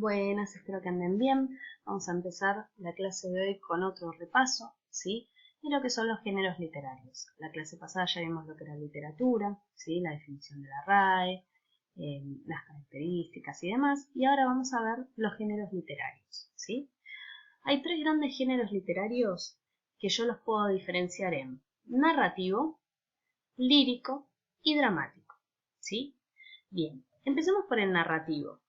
Buenas, espero que anden bien. Vamos a empezar la clase de hoy con otro repaso, ¿sí? De lo que son los géneros literarios. La clase pasada ya vimos lo que era literatura, ¿sí? La definición de la RAE, las características y demás. Y ahora vamos a ver los géneros literarios, ¿sí? Hay tres grandes géneros literarios que yo los puedo diferenciar en narrativo, lírico y dramático, ¿sí? Bien, empecemos por el narrativo.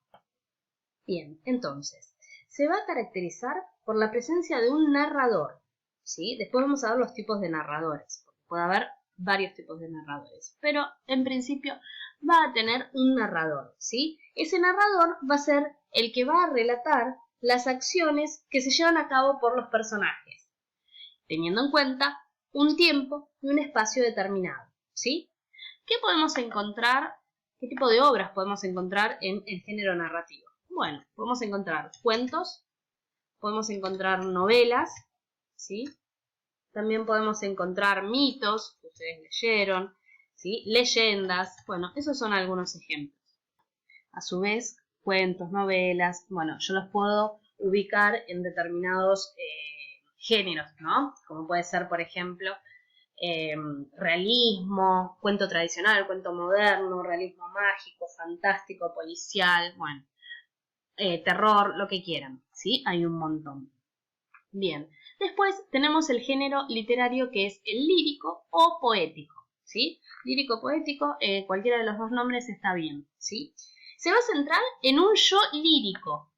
Bien, entonces, se va a caracterizar por la presencia de un narrador, ¿sí? Después vamos a ver los tipos de narradores, porque puede haber varios tipos de narradores, pero en principio va a tener un narrador, ¿sí? Ese narrador va a ser el que va a relatar las acciones que se llevan a cabo por los personajes, teniendo en cuenta un tiempo y un espacio determinado, ¿sí? ¿Qué podemos encontrar? ¿Qué tipo de obras podemos encontrar en el género narrativo? Bueno, podemos encontrar cuentos, podemos encontrar novelas, ¿sí? También podemos encontrar mitos, que ustedes leyeron, ¿sí? Leyendas, bueno, esos son algunos ejemplos. A su vez, cuentos, novelas, bueno, yo los puedo ubicar en determinados géneros, ¿no? Como puede ser, por ejemplo, realismo, cuento tradicional, cuento moderno, realismo mágico, fantástico, policial, bueno, terror, lo que quieran, ¿sí? Hay un montón. Bien, después tenemos el género literario que es el lírico o poético, ¿sí? Lírico poético, cualquiera de los dos nombres está bien, ¿sí? Se va a centrar en un yo lírico,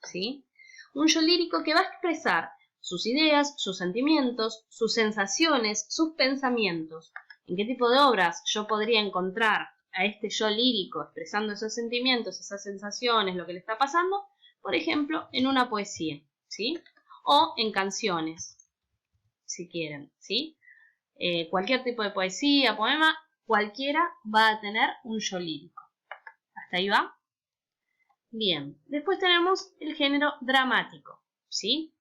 ¿sí? Un yo lírico que va a expresar sus ideas, sus sentimientos, sus sensaciones, sus pensamientos. ¿En qué tipo de obras yo podría encontrar a este yo lírico expresando esos sentimientos, esas sensaciones, lo que le está pasando? Por ejemplo, en una poesía, ¿sí? O en canciones, si quieren, ¿sí? Cualquier tipo de poesía, poema, cualquiera va a tener un yo lírico. ¿Hasta ahí va? Bien, después tenemos el género dramático, ¿sí?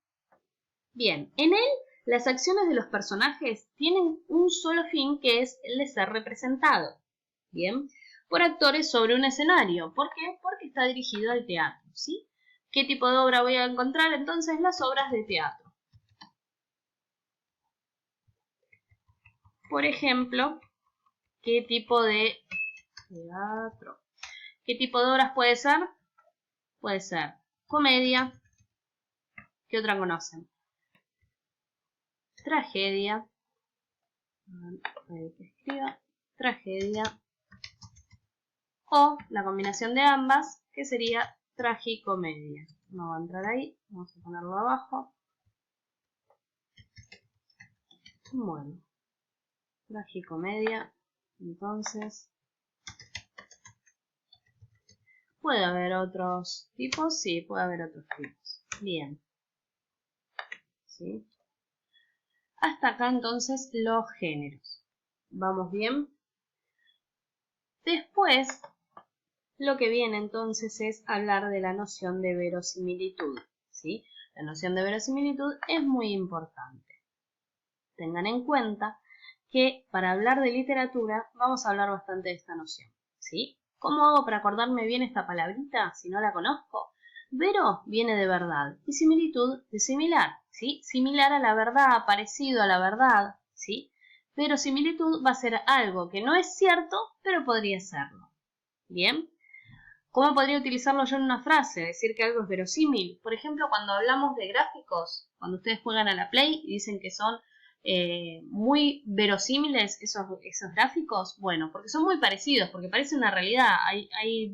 Bien, en él las acciones de los personajes tienen un solo fin, que es el de ser representado, ¿bien? Por actores sobre un escenario. ¿Por qué? Porque está dirigido al teatro, ¿sí? ¿Qué tipo de obra voy a encontrar? Entonces, las obras de teatro. Por ejemplo, ¿qué tipo de teatro? ¿Qué tipo de obras puede ser? Puede ser comedia. ¿Qué otra conocen? Tragedia. Tragedia. O la combinación de ambas, que sería tragicomedia. No va a entrar ahí, vamos a ponerlo abajo. Bueno, tragicomedia, entonces. ¿Puede haber otros tipos? Sí, puede haber otros tipos. Bien. ¿Sí? Hasta acá entonces los géneros. ¿Vamos bien? Después, lo que viene entonces es hablar de la noción de verosimilitud, ¿sí? La noción de verosimilitud es muy importante. Tengan en cuenta que para hablar de literatura vamos a hablar bastante de esta noción, ¿sí? ¿Cómo hago para acordarme bien esta palabrita si no la conozco? Vero viene de verdad y similitud de similar, ¿sí? Similar a la verdad, parecido a la verdad, ¿sí? Verosimilitud va a ser algo que no es cierto, pero podría serlo. ¿Bien? ¿Cómo podría utilizarlo yo en una frase? Decir que algo es verosímil. Por ejemplo, cuando hablamos de gráficos, cuando ustedes juegan a la Play y dicen que son muy verosímiles esos gráficos, bueno, porque son muy parecidos, porque parece una realidad. Hay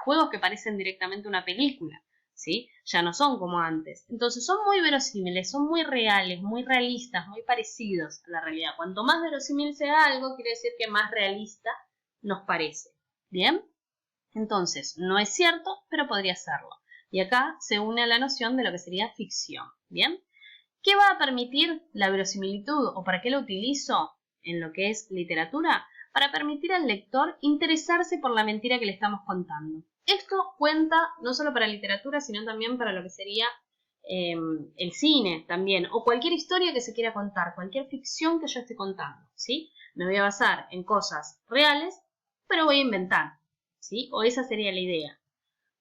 juegos que parecen directamente una película, ¿sí? Ya no son como antes. Entonces son muy verosímiles, son muy reales, muy realistas, muy parecidos a la realidad. Cuanto más verosímil sea algo, quiere decir que más realista nos parece. ¿Bien? Entonces, no es cierto, pero podría serlo. Y acá se une a la noción de lo que sería ficción. ¿Bien? ¿Qué va a permitir la verosimilitud o para qué lo utilizo en lo que es literatura? Para permitir al lector interesarse por la mentira que le estamos contando. Esto cuenta no solo para literatura, sino también para lo que sería el cine también, o cualquier historia que se quiera contar, cualquier ficción que yo esté contando, ¿sí? Me voy a basar en cosas reales, pero voy a inventar, ¿sí? O esa sería la idea.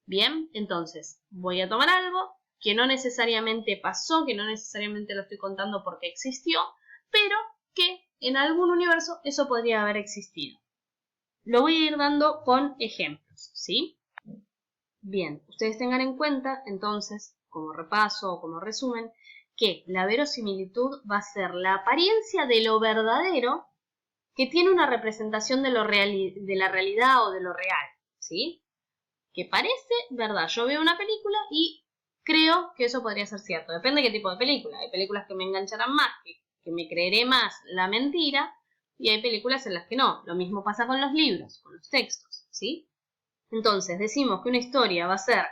Bien, entonces voy a tomar algo que no necesariamente pasó, que no necesariamente lo estoy contando porque existió, pero que en algún universo eso podría haber existido. Lo voy a ir dando con ejemplos, ¿sí? Bien, ustedes tengan en cuenta, entonces, como repaso o como resumen, que la verosimilitud va a ser la apariencia de lo verdadero que tiene una representación de la realidad o de lo real, ¿sí? Que parece verdad. Yo veo una película y creo que eso podría ser cierto. Depende de qué tipo de película. Hay películas que me engancharán más, que me creeré más la mentira, y hay películas en las que no. Lo mismo pasa con los libros, con los textos, ¿sí? Entonces, decimos que una historia va a ser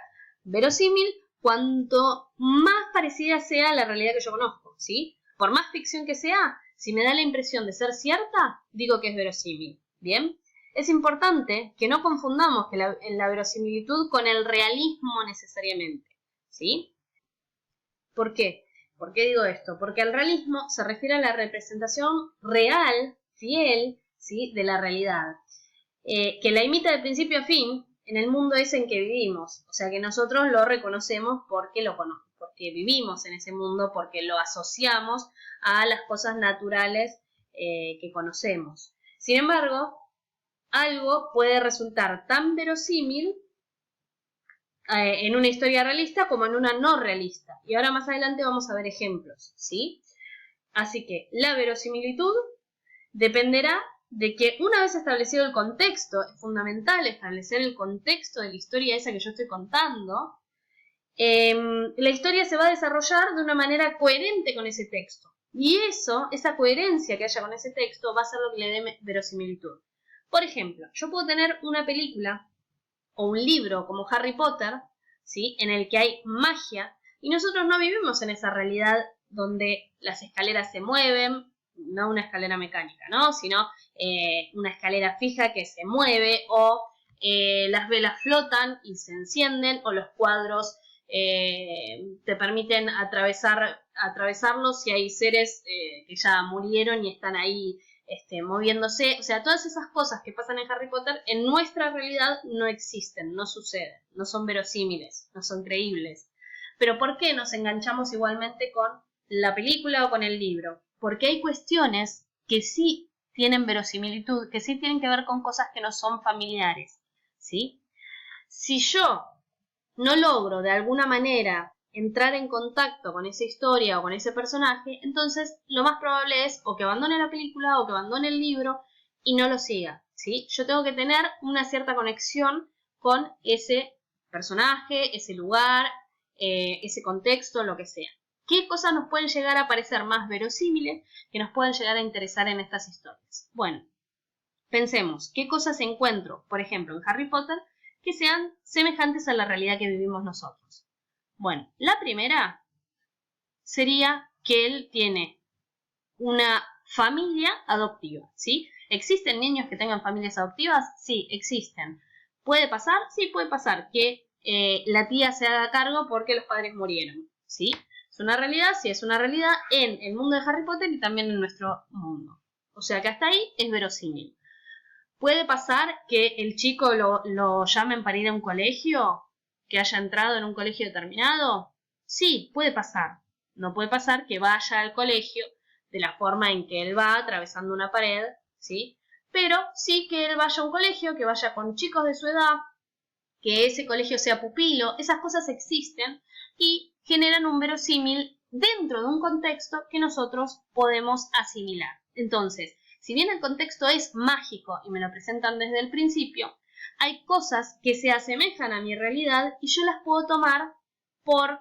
verosímil cuanto más parecida sea a la realidad que yo conozco, ¿sí? Por más ficción que sea, si me da la impresión de ser cierta, digo que es verosímil, ¿bien? Es importante que no confundamos la verosimilitud con el realismo necesariamente, ¿sí? ¿Por qué? ¿Por qué digo esto? Porque el realismo se refiere a la representación real, fiel, ¿sí? De la realidad. Que la imita de principio a fin en el mundo ese en que vivimos. O sea que nosotros lo reconocemos porque lo conocemos, porque vivimos en ese mundo, porque lo asociamos a las cosas naturales que conocemos. Sin embargo, algo puede resultar tan verosímil en una historia realista como en una no realista. Y ahora más adelante vamos a ver ejemplos, ¿sí? Así que la verosimilitud dependerá de que una vez establecido el contexto, es fundamental establecer el contexto de la historia esa que yo estoy contando, la historia se va a desarrollar de una manera coherente con ese texto. Y esa coherencia que haya con ese texto va a ser lo que le dé verosimilitud. Por ejemplo, yo puedo tener una película o un libro como Harry Potter, ¿sí? En el que hay magia, y nosotros no vivimos en esa realidad donde las escaleras se mueven, no una escalera mecánica, ¿no? Sino una escalera fija que se mueve, o las velas flotan y se encienden, o los cuadros te permiten atravesarlos si hay seres que ya murieron y están ahí moviéndose. O sea, todas esas cosas que pasan en Harry Potter en nuestra realidad no existen, no suceden, no son verosímiles, no son creíbles. Pero ¿por qué nos enganchamos igualmente con la película o con el libro? Porque hay cuestiones que sí tienen verosimilitud, que sí tienen que ver con cosas que no son familiares, ¿sí? Si yo no logro de alguna manera entrar en contacto con esa historia o con ese personaje, entonces lo más probable es o que abandone la película o que abandone el libro y no lo siga, ¿sí? Yo tengo que tener una cierta conexión con ese personaje, ese lugar, ese contexto, lo que sea. ¿Qué cosas nos pueden llegar a parecer más verosímiles que nos pueden llegar a interesar en estas historias? Bueno, pensemos, ¿qué cosas encuentro, por ejemplo, en Harry Potter, que sean semejantes a la realidad que vivimos nosotros? Bueno, la primera sería que él tiene una familia adoptiva, ¿sí? ¿Existen niños que tengan familias adoptivas? Sí, existen. ¿Puede pasar? Sí, puede pasar que la tía se haga cargo porque los padres murieron, ¿sí? ¿Es una realidad? Sí, es una realidad en el mundo de Harry Potter y también en nuestro mundo. O sea que hasta ahí es verosímil. ¿Puede pasar que el chico lo llamen para ir a un colegio? ¿Que haya entrado en un colegio determinado? Sí, puede pasar. No puede pasar que vaya al colegio de la forma en que él va, atravesando una pared, ¿sí? Pero sí que él vaya a un colegio, que vaya con chicos de su edad, que ese colegio sea pupilo. Esas cosas existen y generan un verosímil dentro de un contexto que nosotros podemos asimilar. Entonces, si bien el contexto es mágico y me lo presentan desde el principio, hay cosas que se asemejan a mi realidad y yo las puedo tomar por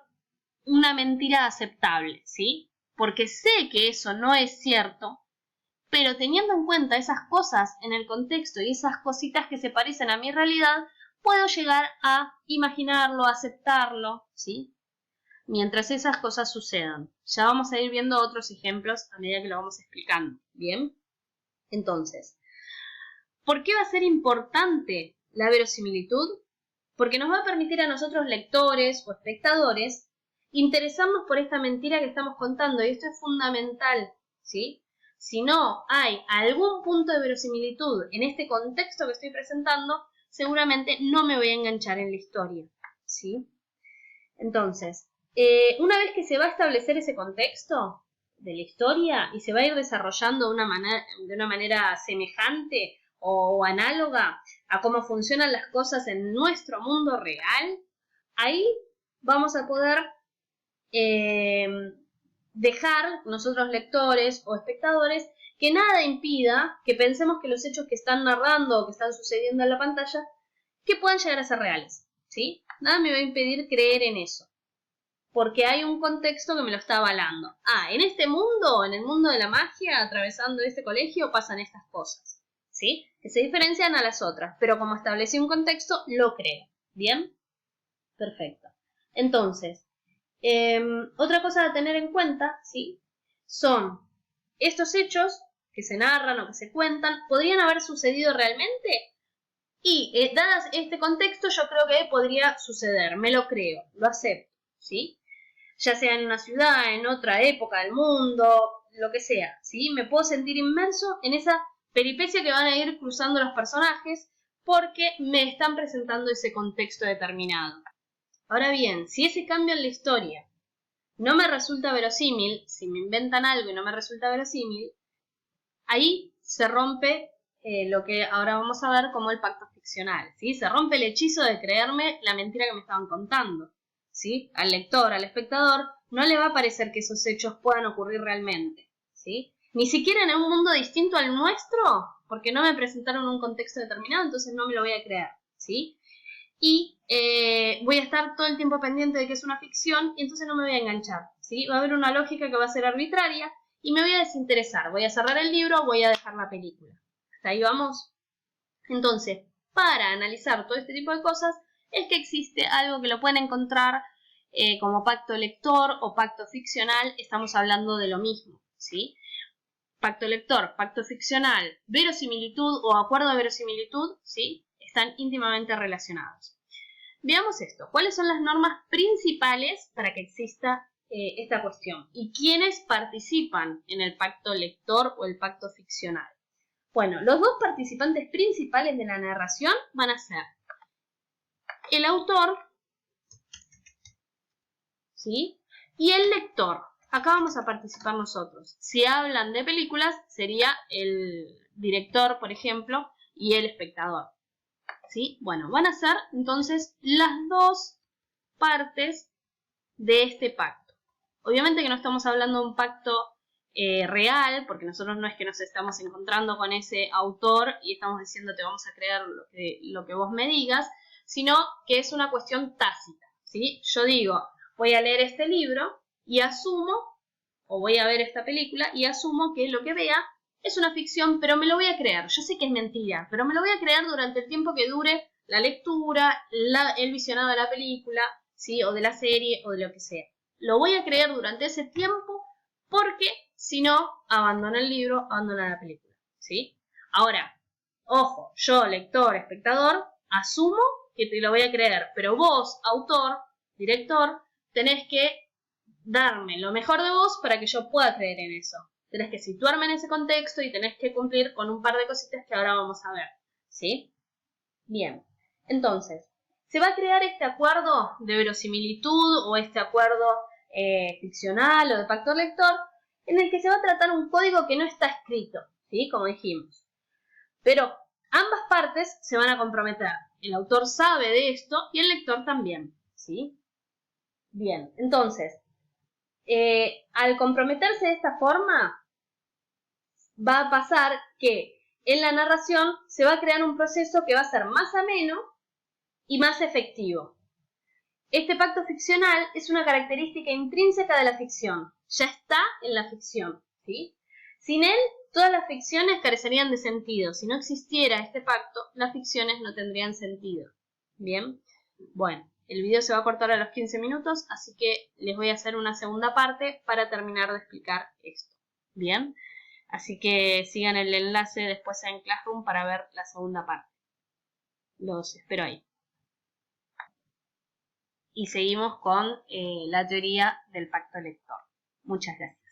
una mentira aceptable, ¿sí? Porque sé que eso no es cierto, pero teniendo en cuenta esas cosas en el contexto y esas cositas que se parecen a mi realidad, puedo llegar a imaginarlo, a aceptarlo, ¿sí? Mientras esas cosas sucedan. Ya vamos a ir viendo otros ejemplos a medida que lo vamos explicando, ¿bien? Entonces, ¿por qué va a ser importante la verosimilitud? Porque nos va a permitir a nosotros, lectores o espectadores, interesarnos por esta mentira que estamos contando, y esto es fundamental, ¿sí? Si no hay algún punto de verosimilitud en este contexto que estoy presentando, seguramente no me voy a enganchar en la historia, ¿sí? Entonces, una vez que se va a establecer ese contexto de la historia y se va a ir desarrollando de una manera semejante o análoga a cómo funcionan las cosas en nuestro mundo real, ahí vamos a poder dejar nosotros lectores o espectadores que nada impida que pensemos que los hechos que están narrando o que están sucediendo en la pantalla que puedan llegar a ser reales, ¿sí? Nada me va a impedir creer en eso, porque hay un contexto que me lo está avalando. En este mundo, en el mundo de la magia, atravesando este colegio, pasan estas cosas, ¿sí? Que se diferencian a las otras, pero como establecí un contexto, lo creo. ¿Bien? Perfecto. Entonces, otra cosa a tener en cuenta, ¿sí? Son estos hechos que se narran o que se cuentan, ¿podrían haber sucedido realmente? Y dadas este contexto, yo creo que podría suceder, me lo creo, lo acepto, ¿sí? Ya sea en una ciudad, en otra época del mundo, lo que sea, ¿sí? Me puedo sentir inmerso en esa peripecia que van a ir cruzando los personajes porque me están presentando ese contexto determinado. Ahora bien, si ese cambio en la historia no me resulta verosímil, si me inventan algo y no me resulta verosímil, ahí se rompe lo que ahora vamos a ver como el pacto ficcional, ¿sí? Se rompe el hechizo de creerme la mentira que me estaban contando, ¿sí? Al lector, al espectador, no le va a parecer que esos hechos puedan ocurrir realmente, ¿sí? Ni siquiera en un mundo distinto al nuestro, porque no me presentaron un contexto determinado, entonces no me lo voy a creer, ¿sí? Y voy a estar todo el tiempo pendiente de que es una ficción y entonces no me voy a enganchar, ¿sí? Va a haber una lógica que va a ser arbitraria y me voy a desinteresar, voy a cerrar el libro, voy a dejar la película. ¿Hasta ahí vamos? Entonces, para analizar todo este tipo de cosas, es que existe algo que lo pueden encontrar como pacto lector o pacto ficcional, estamos hablando de lo mismo, ¿sí? Pacto lector, pacto ficcional, verosimilitud o acuerdo de verosimilitud, ¿sí? Están íntimamente relacionados. Veamos esto. ¿Cuáles son las normas principales para que exista esta cuestión? ¿Y quiénes participan en el pacto lector o el pacto ficcional? Bueno, los dos participantes principales de la narración van a ser el autor, ¿sí? Y el lector. Acá vamos a participar nosotros. Si hablan de películas, sería el director, por ejemplo, y el espectador. ¿Sí? Bueno, van a ser entonces las dos partes de este pacto. Obviamente que no estamos hablando de un pacto real, porque nosotros no es que nos estamos encontrando con ese autor y estamos diciendo te vamos a creer lo que vos me digas, sino que es una cuestión tácita, ¿sí? Yo digo, voy a leer este libro y asumo, o voy a ver esta película y asumo que lo que vea es una ficción, pero me lo voy a creer. Yo sé que es mentira, pero me lo voy a creer durante el tiempo que dure la lectura, el visionado de la película, ¿sí? O de la serie, o de lo que sea. Lo voy a creer durante ese tiempo porque, si no, abandono el libro, abandono la película, ¿sí? Ahora, ojo, yo, lector, espectador, asumo que te lo voy a creer, pero vos, autor, director, tenés que darme lo mejor de vos para que yo pueda creer en eso. Tenés que situarme en ese contexto y tenés que cumplir con un par de cositas que ahora vamos a ver, ¿sí? Bien, entonces, se va a crear este acuerdo de verosimilitud o este acuerdo ficcional o de pacto lector en el que se va a tratar un código que no está escrito, ¿sí? Como dijimos. Pero ambas partes se van a comprometer. El autor sabe de esto y el lector también, ¿sí? Bien, entonces, al comprometerse de esta forma, va a pasar que en la narración se va a crear un proceso que va a ser más ameno y más efectivo. Este pacto ficcional es una característica intrínseca de la ficción. Ya está en la ficción, ¿sí? Sin él, todas las ficciones carecerían de sentido. Si no existiera este pacto, las ficciones no tendrían sentido. ¿Bien? Bueno, el video se va a cortar a los 15 minutos, así que les voy a hacer una segunda parte para terminar de explicar esto. ¿Bien? Así que sigan el enlace después en Classroom para ver la segunda parte. Los espero ahí. Y seguimos con la teoría del pacto lector. Muchas gracias.